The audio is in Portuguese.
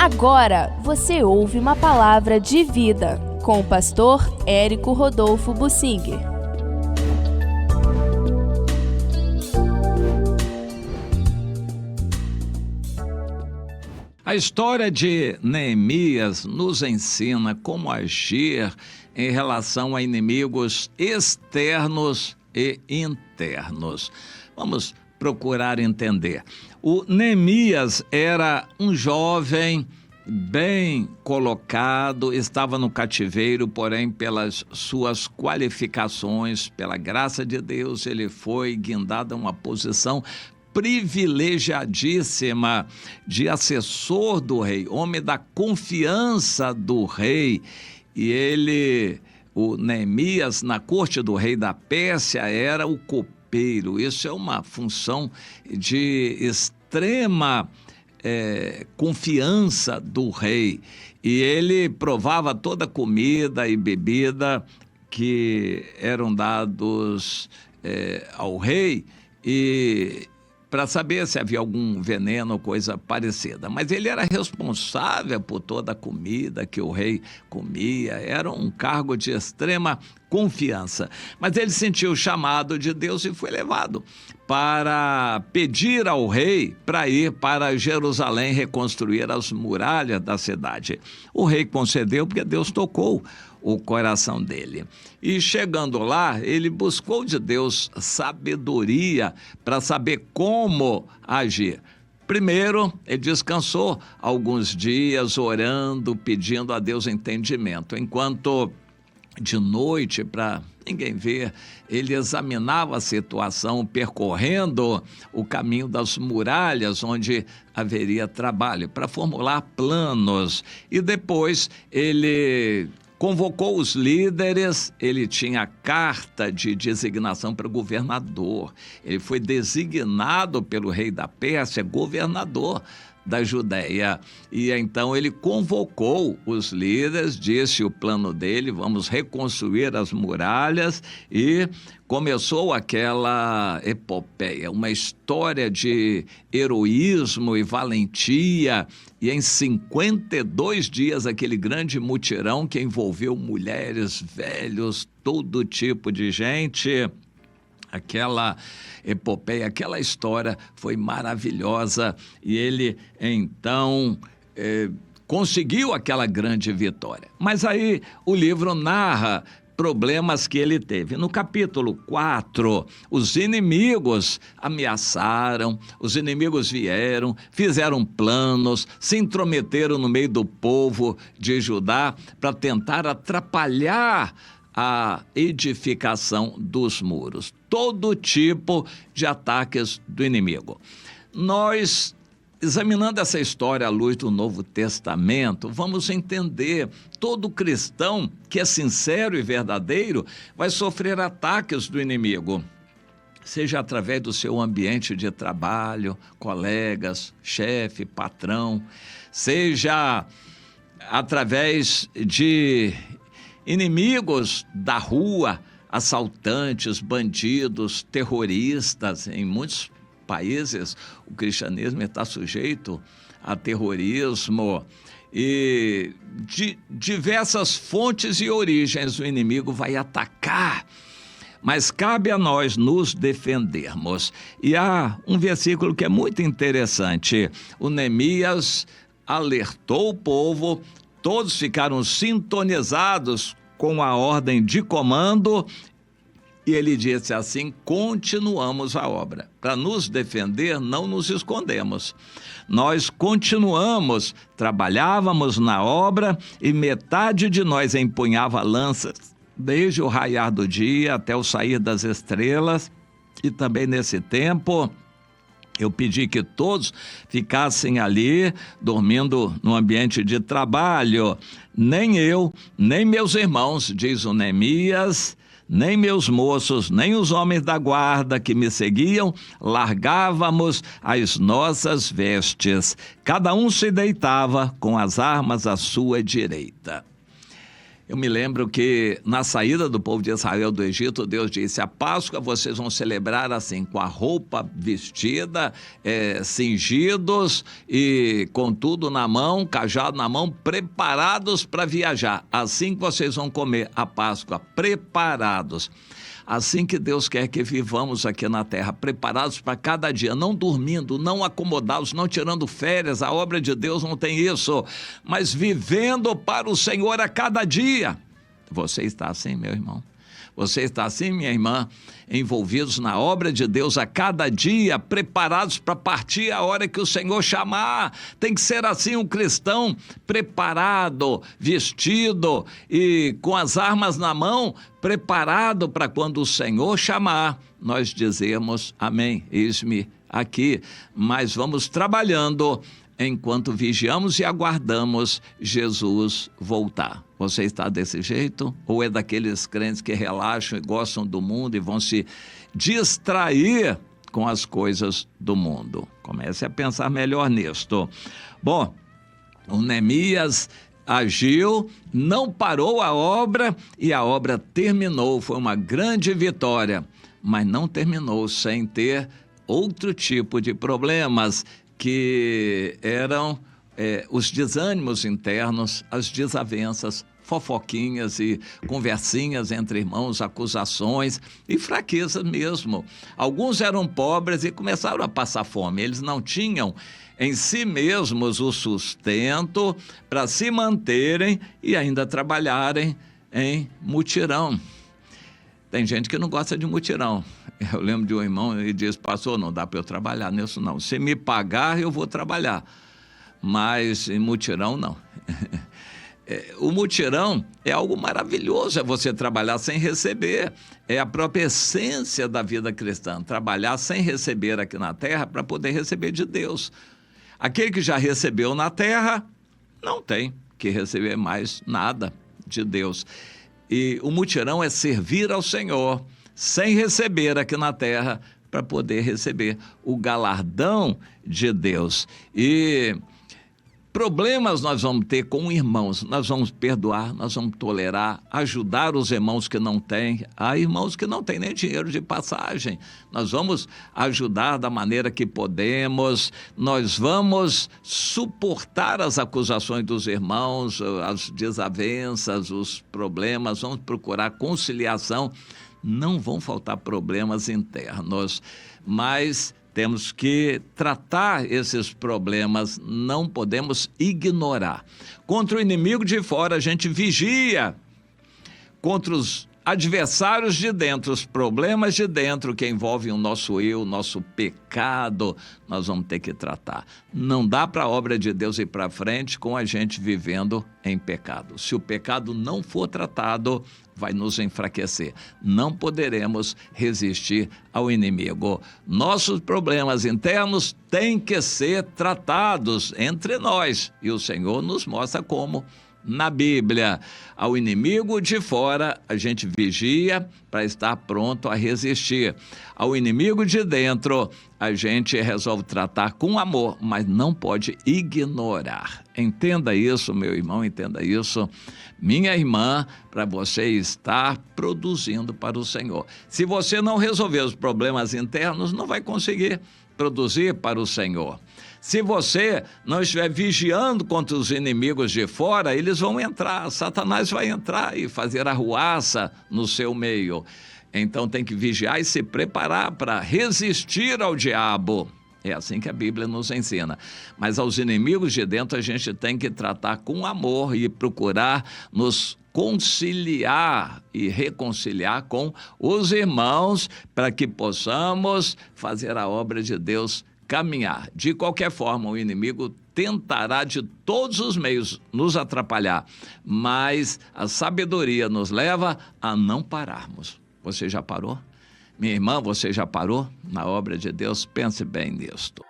Agora você ouve uma palavra de vida com o pastor Érico Rodolfo Bussinger. A história de Neemias nos ensina como agir em relação a inimigos externos e internos. Vamos procurar entender. O Neemias era um jovem bem colocado, estava no cativeiro, porém pelas suas qualificações, pela graça de Deus, ele foi guindado a uma posição privilegiadíssima de assessor do rei, homem da confiança do rei. E ele, o Neemias, na corte do rei da Pérsia, era o copeiro. Isso é uma função de extrema confiança do rei. E ele provava toda a comida e bebida que eram dados ao rei, e para saber se havia algum veneno ou coisa parecida. Mas ele era responsável por toda a comida que o rei comia, era um cargo de extrema confiança. Mas ele sentiu o chamado de Deus e foi levado para pedir ao rei para ir para Jerusalém reconstruir as muralhas da cidade. O rei concedeu porque Deus tocou o coração dele. E chegando lá, ele buscou de Deus sabedoria para saber como agir. Primeiro, ele descansou alguns dias orando, pedindo a Deus entendimento. Enquanto de noite, para ninguém ver, ele examinava a situação, percorrendo o caminho das muralhas, onde haveria trabalho, para formular planos. E depois ele convocou os líderes, ele tinha carta de designação para governador. Ele foi designado pelo rei da Pérsia governador da Judéia. E então ele convocou os líderes, disse o plano dele: vamos reconstruir as muralhas, e começou aquela epopeia, uma história de heroísmo e valentia. E em 52 dias, aquele grande mutirão que envolveu mulheres, velhos, todo tipo de gente, aquela epopeia, aquela história foi maravilhosa. E ele, então, conseguiu aquela grande vitória. Mas aí o livro narra problemas que ele teve. No capítulo 4, os inimigos ameaçaram, os inimigos vieram, fizeram planos, se intrometeram no meio do povo de Judá para tentar atrapalhar a edificação dos muros. Todo tipo de ataques do inimigo. Nós, examinando essa história à luz do Novo Testamento, vamos entender: todo cristão que é sincero e verdadeiro vai sofrer ataques do inimigo, seja através do seu ambiente de trabalho, colegas, chefe, patrão, seja através de inimigos da rua, assaltantes, bandidos, terroristas. Em muitos países o cristianismo está sujeito a terrorismo, e de diversas fontes e origens o inimigo vai atacar, mas cabe a nós nos defendermos. E há um versículo que é muito interessante. O Neemias alertou o povo, todos ficaram sintonizados com a ordem de comando, e ele disse assim: continuamos a obra. Para nos defender, não nos escondemos. Nós continuamos, trabalhávamos na obra, e metade de nós empunhava lanças desde o raiar do dia até o sair das estrelas. E também nesse tempo eu pedi que todos ficassem ali, dormindo no ambiente de trabalho. Nem eu, nem meus irmãos, diz o Neemias, nem meus moços, nem os homens da guarda que me seguiam, largávamos as nossas vestes. Cada um se deitava com as armas à sua direita. Eu me lembro que na saída do povo de Israel do Egito, Deus disse: a Páscoa vocês vão celebrar assim, com a roupa vestida, cingidos e com tudo na mão, cajado na mão, preparados para viajar. Assim que vocês vão comer a Páscoa, preparados. Assim que Deus quer que vivamos aqui na terra, preparados para cada dia, não dormindo, não acomodados, não tirando férias. A obra de Deus não tem isso, mas vivendo para o Senhor a cada dia. Você está assim, meu irmão? Você está assim, minha irmã, envolvidos na obra de Deus a cada dia, preparados para partir a hora que o Senhor chamar. Tem que ser assim um cristão, preparado, vestido e com as armas na mão, preparado para quando o Senhor chamar, nós dizemos: amém, eis-me aqui. Mas vamos trabalhando enquanto vigiamos e aguardamos Jesus voltar. Você está desse jeito? Ou é daqueles crentes que relaxam e gostam do mundo e vão se distrair com as coisas do mundo? Comece a pensar melhor nisto. Bom, o Neemias agiu, não parou a obra e a obra terminou. Foi uma grande vitória, mas não terminou sem ter outro tipo de problemas, que eram os desânimos internos, as desavenças, fofoquinhas e conversinhas entre irmãos, acusações e fraqueza mesmo. Alguns eram pobres e começaram a passar fome. Eles não tinham em si mesmos o sustento para se manterem e ainda trabalharem em mutirão. Tem gente que não gosta de mutirão. Eu lembro de um irmão, ele disse: pastor, não dá para eu trabalhar nisso não. Se me pagar, eu vou trabalhar. Mas em mutirão, não. O mutirão é algo maravilhoso, é você trabalhar sem receber. É a própria essência da vida cristã, trabalhar sem receber aqui na terra para poder receber de Deus. Aquele que já recebeu na terra, não tem que receber mais nada de Deus. E o mutirão é servir ao Senhor sem receber aqui na terra para poder receber o galardão de Deus. E problemas nós vamos ter com irmãos, nós vamos perdoar, nós vamos tolerar, ajudar os irmãos que não têm. Há irmãos que não têm nem dinheiro de passagem. Nós vamos ajudar da maneira que podemos, nós vamos suportar as acusações dos irmãos, as desavenças, os problemas, vamos procurar conciliação. Não vão faltar problemas internos, mas temos que tratar esses problemas, não podemos ignorar. Contra o inimigo de fora, a gente vigia. Contra os adversários de dentro, os problemas de dentro que envolvem o nosso eu, o nosso pecado, nós vamos ter que tratar. Não dá para a obra de Deus ir para frente com a gente vivendo em pecado. Se o pecado não for tratado, vai nos enfraquecer. Não poderemos resistir ao inimigo. Nossos problemas internos têm que ser tratados entre nós. E o Senhor nos mostra como. Na Bíblia, ao inimigo de fora, a gente vigia para estar pronto a resistir. Ao inimigo de dentro, a gente resolve tratar com amor, mas não pode ignorar. Entenda isso, meu irmão, entenda isso, minha irmã, para você estar produzindo para o Senhor. Se você não resolver os problemas internos, não vai conseguir produzir para o Senhor. Se você não estiver vigiando contra os inimigos de fora, eles vão entrar, Satanás vai entrar e fazer arruaça no seu meio. Então tem que vigiar e se preparar para resistir ao diabo. É assim que a Bíblia nos ensina. Mas aos inimigos de dentro a gente tem que tratar com amor e procurar nos conciliar e reconciliar com os irmãos para que possamos fazer a obra de Deus caminhar. De qualquer forma, o inimigo tentará de todos os meios nos atrapalhar, mas a sabedoria nos leva a não pararmos. Você já parou? Minha irmã, você já parou na obra de Deus? Pense bem nisto.